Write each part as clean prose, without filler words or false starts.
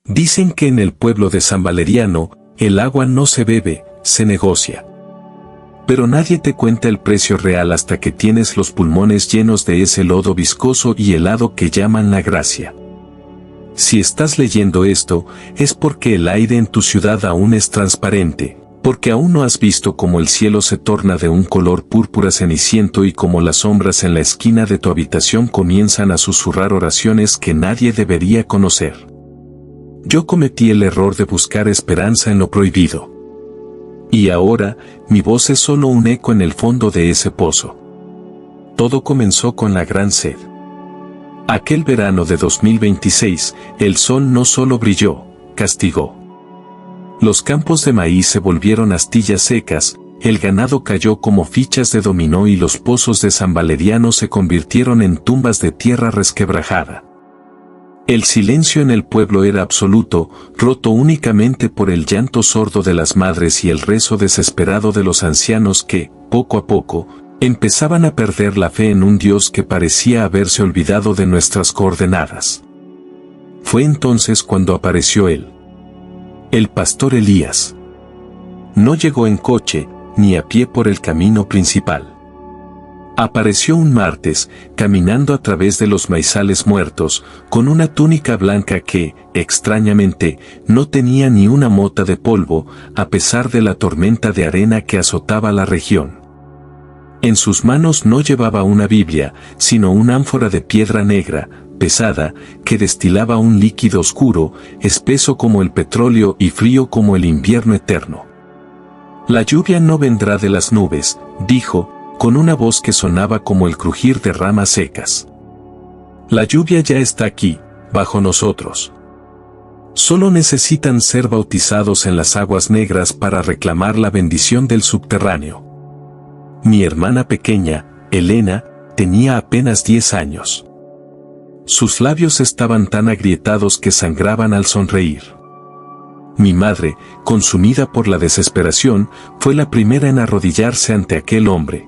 Dicen que en el pueblo de San Valeriano, el agua no se bebe, se negocia. Pero nadie te cuenta el precio real hasta que tienes los pulmones llenos de ese lodo viscoso y helado que llaman la gracia. Si estás leyendo esto, es porque el aire en tu ciudad aún es transparente, porque aún no has visto cómo el cielo se torna de un color púrpura ceniciento y cómo las sombras en la esquina de tu habitación comienzan a susurrar oraciones que nadie debería conocer. Yo cometí el error de buscar esperanza en lo prohibido. Y ahora, mi voz es solo un eco en el fondo de ese pozo. Todo comenzó con la gran sed. Aquel verano de 2026, el sol no solo brilló, castigó. Los campos de maíz se volvieron astillas secas, el ganado cayó como fichas de dominó y los pozos de San Valeriano se convirtieron en tumbas de tierra resquebrajada. El silencio en el pueblo era absoluto, roto únicamente por el llanto sordo de las madres y el rezo desesperado de los ancianos que, poco a poco, empezaban a perder la fe en un Dios que parecía haberse olvidado de nuestras coordenadas. Fue entonces cuando apareció él. El pastor Elías. No llegó en coche, ni a pie por el camino principal. Apareció un martes, caminando a través de los maizales muertos, con una túnica blanca que, extrañamente, no tenía ni una mota de polvo, a pesar de la tormenta de arena que azotaba la región. En sus manos no llevaba una Biblia, sino una ánfora de piedra negra, pesada, que destilaba un líquido oscuro, espeso como el petróleo y frío como el invierno eterno. La lluvia no vendrá de las nubes, dijo, con una voz que sonaba como el crujir de ramas secas. La lluvia ya está aquí, bajo nosotros. Solo necesitan ser bautizados en las aguas negras para reclamar la bendición del subterráneo. Mi hermana pequeña, Elena, tenía apenas 10 años. Sus labios estaban tan agrietados que sangraban al sonreír. Mi madre, consumida por la desesperación, fue la primera en arrodillarse ante aquel hombre.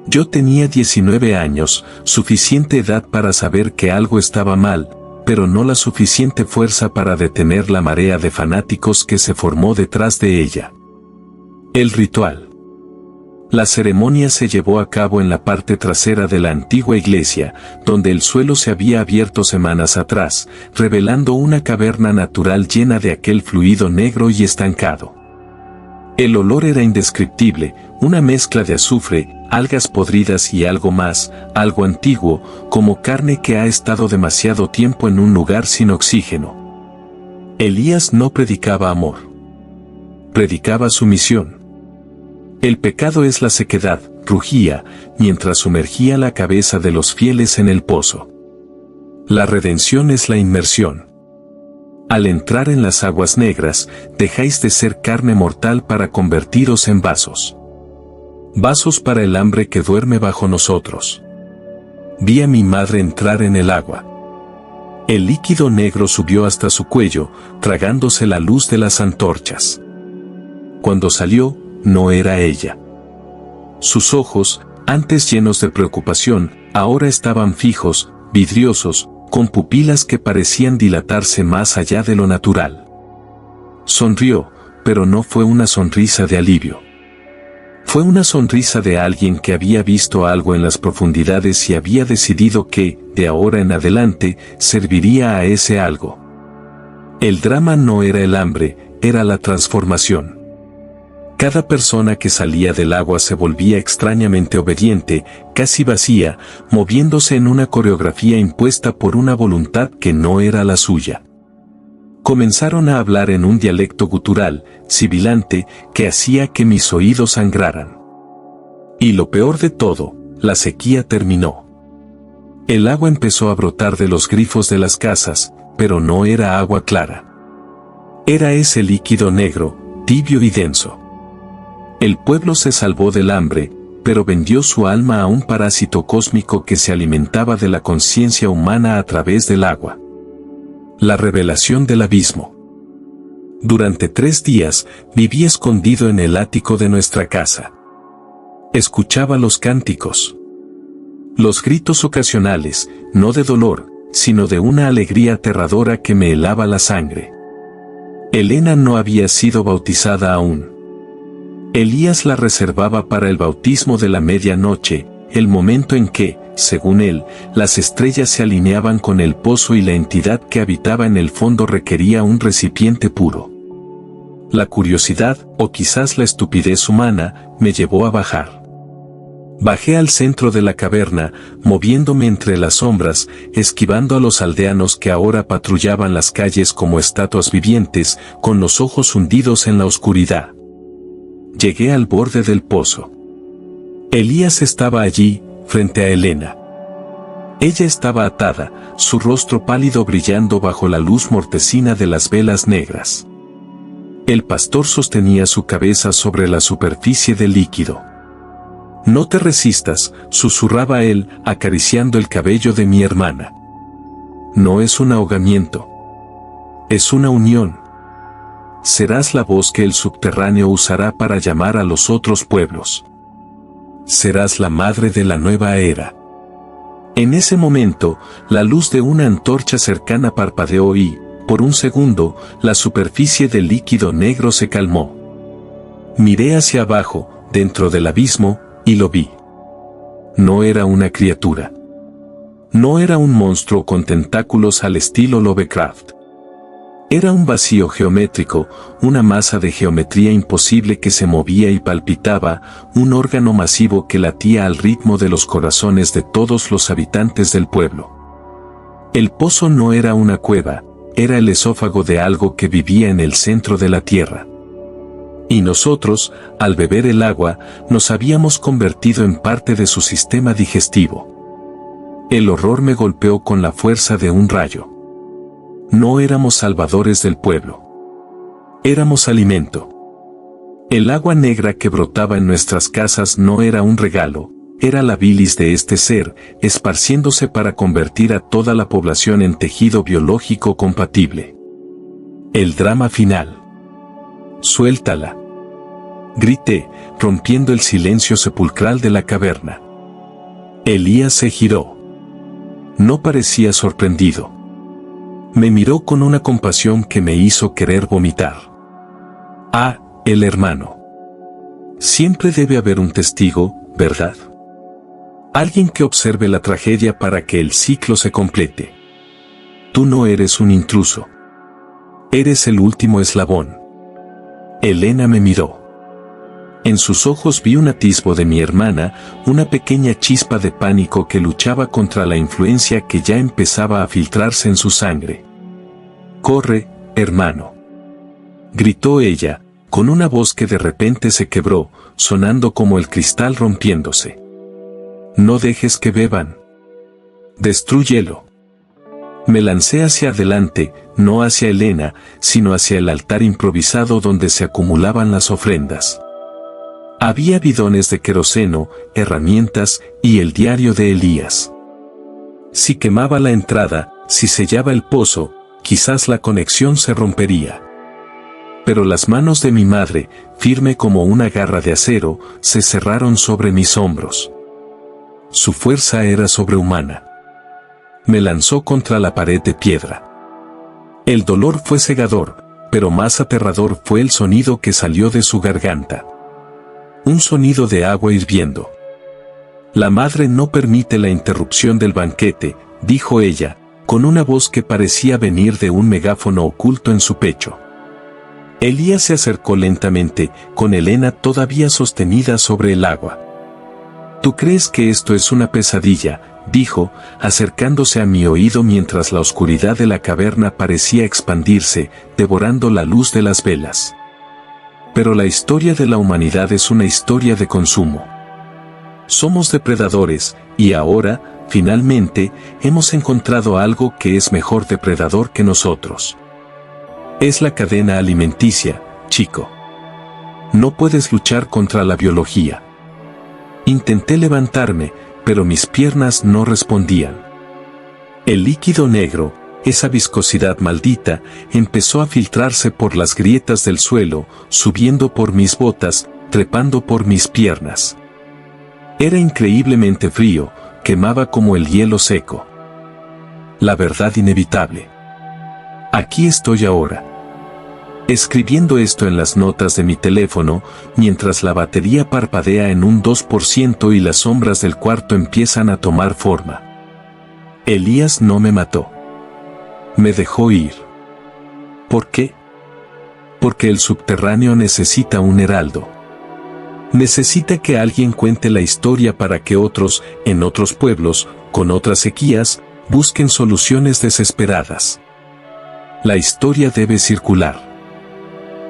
Yo tenía 19 años, suficiente edad para saber que algo estaba mal, pero no la suficiente fuerza para detener la marea de fanáticos que se formó detrás de ella. El ritual. La ceremonia se llevó a cabo en la parte trasera de la antigua iglesia, donde el suelo se había abierto semanas atrás, revelando una caverna natural llena de aquel fluido negro y estancado. El olor era indescriptible, una mezcla de azufre, algas podridas y algo más, algo antiguo, como carne que ha estado demasiado tiempo en un lugar sin oxígeno. Elías no predicaba amor. Predicaba sumisión. El pecado es la sequedad, rugía, mientras sumergía la cabeza de los fieles en el pozo. La redención es la inmersión. Al entrar en las aguas negras, dejáis de ser carne mortal para convertiros en vasos. Vasos para el hambre que duerme bajo nosotros. Vi a mi madre entrar en el agua. El líquido negro subió hasta su cuello, tragándose la luz de las antorchas. Cuando salió, no era ella. Sus ojos, antes llenos de preocupación, ahora estaban fijos, vidriosos, con pupilas que parecían dilatarse más allá de lo natural. Sonrió, pero no fue una sonrisa de alivio. Fue una sonrisa de alguien que había visto algo en las profundidades y había decidido que, de ahora en adelante, serviría a ese algo. El drama no era el hambre, era la transformación. Cada persona que salía del agua se volvía extrañamente obediente, casi vacía, moviéndose en una coreografía impuesta por una voluntad que no era la suya. Comenzaron a hablar en un dialecto gutural, sibilante, que hacía que mis oídos sangraran. Y lo peor de todo, la sequía terminó. El agua empezó a brotar de los grifos de las casas, pero no era agua clara. Era ese líquido negro, tibio y denso. El pueblo se salvó del hambre, pero vendió su alma a un parásito cósmico que se alimentaba de la conciencia humana a través del agua. La revelación del abismo. Durante 3 días, viví escondido en el ático de nuestra casa. Escuchaba los cánticos. Los gritos ocasionales, no de dolor, sino de una alegría aterradora que me helaba la sangre. Elena no había sido bautizada aún. Elías la reservaba para el bautismo de la medianoche, el momento en que, según él, las estrellas se alineaban con el pozo y la entidad que habitaba en el fondo requería un recipiente puro. La curiosidad, o quizás la estupidez humana, me llevó a bajar. Bajé al centro de la caverna, moviéndome entre las sombras, esquivando a los aldeanos que ahora patrullaban las calles como estatuas vivientes, con los ojos hundidos en la oscuridad. Llegué al borde del pozo. Elías estaba allí, frente a Elena. Ella estaba atada, su rostro pálido brillando bajo la luz mortecina de las velas negras. El pastor sostenía su cabeza sobre la superficie del líquido. «No te resistas», susurraba él, acariciando el cabello de mi hermana. «No es un ahogamiento. Es una unión. Serás la voz que el subterráneo usará para llamar a los otros pueblos. Serás la madre de la nueva era». En ese momento, la luz de una antorcha cercana parpadeó y, por un segundo, la superficie del líquido negro se calmó. Miré hacia abajo, dentro del abismo, y lo vi. No era una criatura. No era un monstruo con tentáculos al estilo Lovecraft. Era un vacío geométrico, una masa de geometría imposible que se movía y palpitaba, un órgano masivo que latía al ritmo de los corazones de todos los habitantes del pueblo. El pozo no era una cueva, era el esófago de algo que vivía en el centro de la tierra. Y nosotros, al beber el agua, nos habíamos convertido en parte de su sistema digestivo. El horror me golpeó con la fuerza de un rayo. No éramos salvadores del pueblo. Éramos alimento. El agua negra que brotaba en nuestras casas no era un regalo, era la bilis de este ser, esparciéndose para convertir a toda la población en tejido biológico compatible. El drama final. «Suéltala», grité, rompiendo el silencio sepulcral de la caverna. Elías se giró. No parecía sorprendido. Me miró con una compasión que me hizo querer vomitar. «Ah, el hermano. Siempre debe haber un testigo, ¿verdad? Alguien que observe la tragedia para que el ciclo se complete. Tú no eres un intruso. Eres el último eslabón». Elena me miró. En sus ojos vi un atisbo de mi hermana, una pequeña chispa de pánico que luchaba contra la influencia que ya empezaba a filtrarse en su sangre. «Corre, hermano», gritó ella, con una voz que de repente se quebró, sonando como el cristal rompiéndose. «No dejes que beban. Destrúyelo». Me lancé hacia adelante, no hacia Elena, sino hacia el altar improvisado donde se acumulaban las ofrendas. Había bidones de queroseno, herramientas y el diario de Elías. Si quemaba la entrada, si sellaba el pozo, quizás la conexión se rompería. Pero las manos de mi madre, firme como una garra de acero, se cerraron sobre mis hombros. Su fuerza era sobrehumana. Me lanzó contra la pared de piedra. El dolor fue cegador, pero más aterrador fue el sonido que salió de su garganta. Un sonido de agua hirviendo. «La madre no permite la interrupción del banquete», dijo ella, con una voz que parecía venir de un megáfono oculto en su pecho. Elías se acercó lentamente, con Elena todavía sostenida sobre el agua. «¿Tú crees que esto es una pesadilla?», dijo, acercándose a mi oído mientras la oscuridad de la caverna parecía expandirse, devorando la luz de las velas. «Pero la historia de la humanidad es una historia de consumo. Somos depredadores, y ahora, finalmente, hemos encontrado algo que es mejor depredador que nosotros. Es la cadena alimenticia, chico. No puedes luchar contra la biología». Intenté levantarme, pero mis piernas no respondían. El líquido negro, esa viscosidad maldita, empezó a filtrarse por las grietas del suelo, subiendo por mis botas, trepando por mis piernas. Era increíblemente frío, quemaba como el hielo seco. La verdad inevitable. Aquí estoy ahora, escribiendo esto en las notas de mi teléfono, mientras la batería parpadea en un 2% y las sombras del cuarto empiezan a tomar forma. Elías no me mató. Me dejó ir. ¿Por qué? Porque el subterráneo necesita un heraldo. Necesita que alguien cuente la historia para que otros, en otros pueblos, con otras sequías, busquen soluciones desesperadas. La historia debe circular.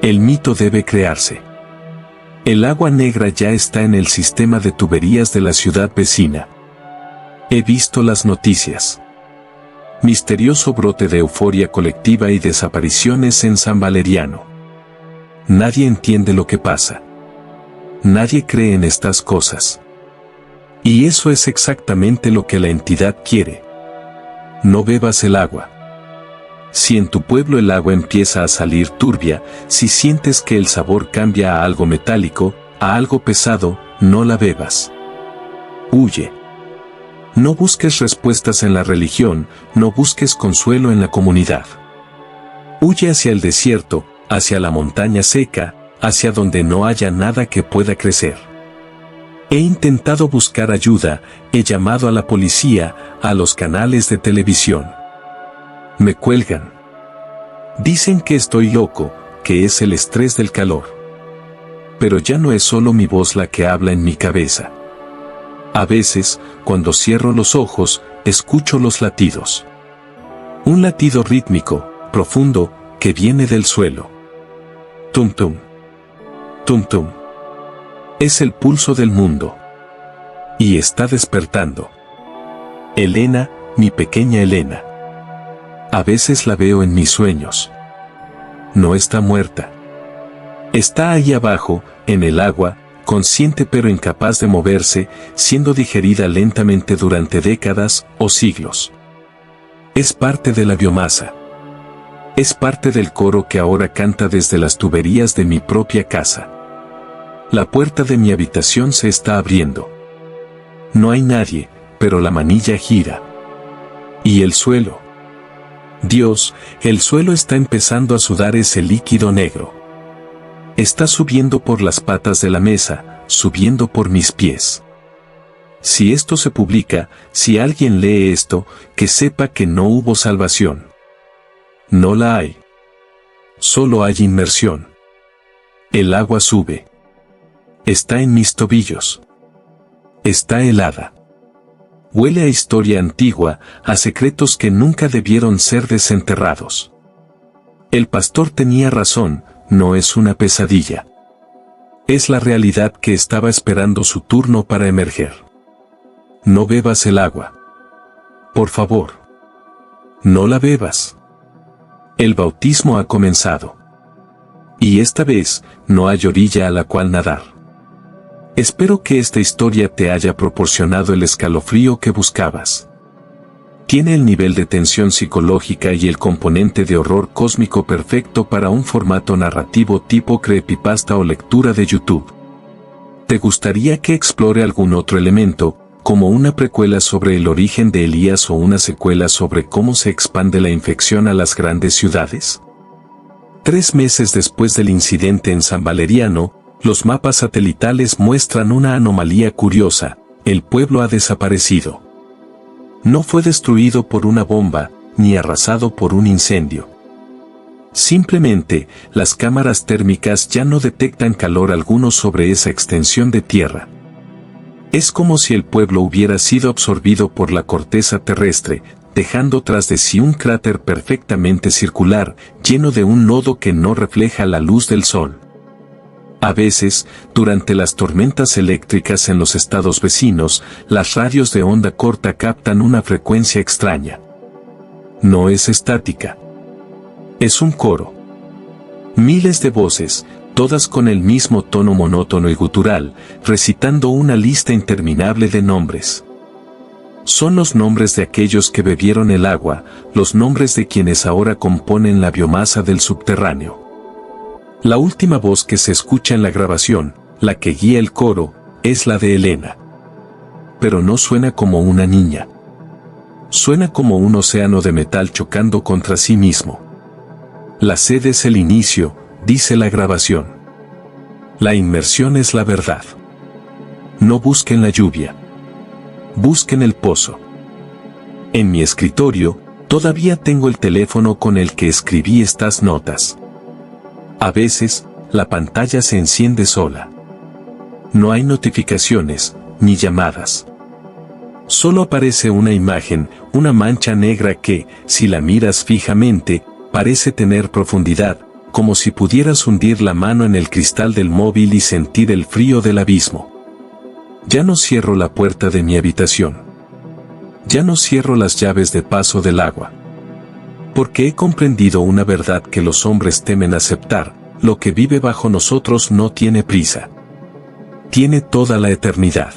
El mito debe crearse. El agua negra ya está en el sistema de tuberías de la ciudad vecina. He visto las noticias. Misterioso brote de euforia colectiva y desapariciones en San Valeriano. Nadie entiende lo que pasa. Nadie cree en estas cosas. Y eso es exactamente lo que la entidad quiere. No bebas el agua. Si en tu pueblo el agua empieza a salir turbia, si sientes que el sabor cambia a algo metálico, a algo pesado, no la bebas. Huye. No busques respuestas en la religión, no busques consuelo en la comunidad. Huye hacia el desierto, hacia la montaña seca, hacia donde no haya nada que pueda crecer. He intentado buscar ayuda, he llamado a la policía, a los canales de televisión. Me cuelgan. Dicen que estoy loco, que es el estrés del calor. Pero ya no es solo mi voz la que habla en mi cabeza. A veces, cuando cierro los ojos, escucho los latidos. Un latido rítmico, profundo, que viene del suelo. Tum tum. Tum tum. Es el pulso del mundo. Y está despertando. Elena, mi pequeña Elena. A veces la veo en mis sueños. No está muerta. Está ahí abajo, en el agua, consciente pero incapaz de moverse, siendo digerida lentamente durante décadas o siglos. Es parte de la biomasa. Es parte del coro que ahora canta desde las tuberías de mi propia casa. La puerta de mi habitación se está abriendo. No hay nadie, pero la manilla gira. ¿Y el suelo? Dios, el suelo está empezando a sudar ese líquido negro. Está subiendo por las patas de la mesa, subiendo por mis pies. Si esto se publica, si alguien lee esto, que sepa que no hubo salvación. No la hay. Solo hay inmersión. El agua sube. Está en mis tobillos. Está helada. Huele a historia antigua, a secretos que nunca debieron ser desenterrados. El pastor tenía razón, no es una pesadilla. Es la realidad que estaba esperando su turno para emerger. No bebas el agua. Por favor. No la bebas. El bautismo ha comenzado. Y esta vez, no hay orilla a la cual nadar. Espero que esta historia te haya proporcionado el escalofrío que buscabas. Tiene el nivel de tensión psicológica y el componente de horror cósmico perfecto para un formato narrativo tipo creepypasta o lectura de YouTube. ¿Te gustaría que explore algún otro elemento, como una precuela sobre el origen de Elías o una secuela sobre cómo se expande la infección a las grandes ciudades? 3 meses después del incidente en San Valeriano, los mapas satelitales muestran una anomalía curiosa: el pueblo ha desaparecido. No fue destruido por una bomba, ni arrasado por un incendio. Simplemente, las cámaras térmicas ya no detectan calor alguno sobre esa extensión de tierra. Es como si el pueblo hubiera sido absorbido por la corteza terrestre, dejando tras de sí un cráter perfectamente circular, lleno de un lodo que no refleja la luz del sol. A veces, durante las tormentas eléctricas en los estados vecinos, las radios de onda corta captan una frecuencia extraña. No es estática. Es un coro. Miles de voces, todas con el mismo tono monótono y gutural, recitando una lista interminable de nombres. Son los nombres de aquellos que bebieron el agua, los nombres de quienes ahora componen la biomasa del subterráneo. La última voz que se escucha en la grabación, la que guía el coro, es la de Elena. Pero no suena como una niña. Suena como un océano de metal chocando contra sí mismo. La sed es el inicio, dice la grabación. La inmersión es la verdad. No busquen la lluvia. Busquen el pozo. En mi escritorio, todavía tengo el teléfono con el que escribí estas notas. A veces, la pantalla se enciende sola. No hay notificaciones, ni llamadas. Solo aparece una imagen, una mancha negra que, si la miras fijamente, parece tener profundidad, como si pudieras hundir la mano en el cristal del móvil y sentir el frío del abismo. Ya no cierro la puerta de mi habitación. Ya no cierro las llaves de paso del agua. Porque he comprendido una verdad que los hombres temen aceptar: lo que vive bajo nosotros no tiene prisa. Tiene toda la eternidad.